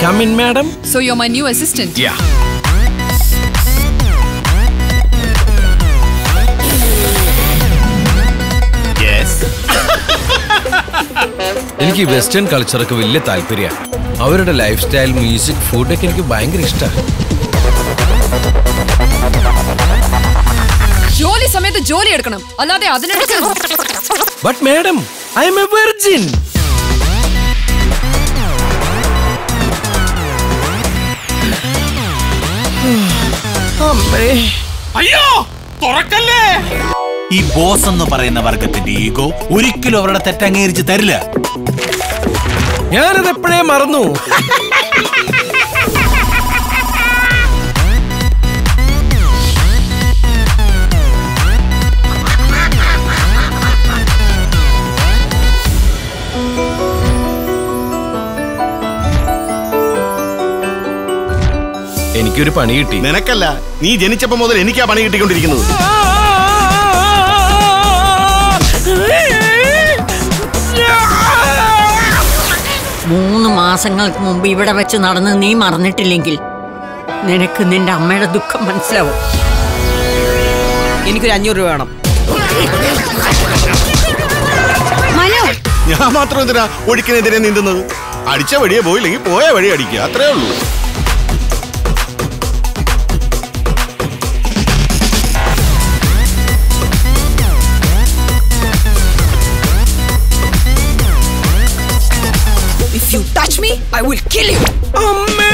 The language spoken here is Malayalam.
Come in, madam. So you're my new assistant? Yeah. Yes. എനിക്ക് വെസ്റ്റേൺ കൾച്ചറൊക്കെ വലിയ താല്പര്യമാണ്. അവരുടെ ലൈഫ് സ്റ്റൈൽ, മ്യൂസിക്, ഫുഡൊക്കെ എനിക്ക് ഭയങ്കര ഇഷ്ടമാണ്. ജോലി സമയത്ത് ജോലി എടുക്കണം, അല്ലാതെ അതിനിടയ്ക്ക്. But madam, I am a virgin. അയ്യോ തുറക്കല്ലേ. ഈ ബോസ് എന്ന് പറയുന്ന വർഗത്തിന്റെ ഈഗോ ഒരിക്കലും അവരുടെ തെറ്റ് അംഗീകരിച്ച് തരില്ല. ഞാനത് എപ്പോഴേ മറന്നു. എനിക്കൊരു പണി കിട്ടി. നിനക്കല്ല, നീ ജനിച്ചപ്പോ മുതൽ എനിക്കാ പണി കിട്ടിക്കൊണ്ടിരിക്കുന്നത്. 3 മാസങ്ങൾക്ക് മുമ്പ് ഇവിടെ വെച്ച് നടന്ന് നീ മറന്നിട്ടില്ലെങ്കിൽ നിനക്ക് നിന്റെ അമ്മയുടെ ദുഃഖം മനസ്സിലാവും. എനിക്കൊരു 500 രൂപ വേണം. ഞാൻ മാത്രം എന്തിനാ ഒഴുക്കിനെതിരെ നീന്തുന്നത്? അടിച്ച വഴിയെ പോയില്ലെങ്കിൽ പോയ വഴി അടിക്കുക, അത്രേ ഉള്ളൂ. If you touch me, I will kill you. അമ്മേ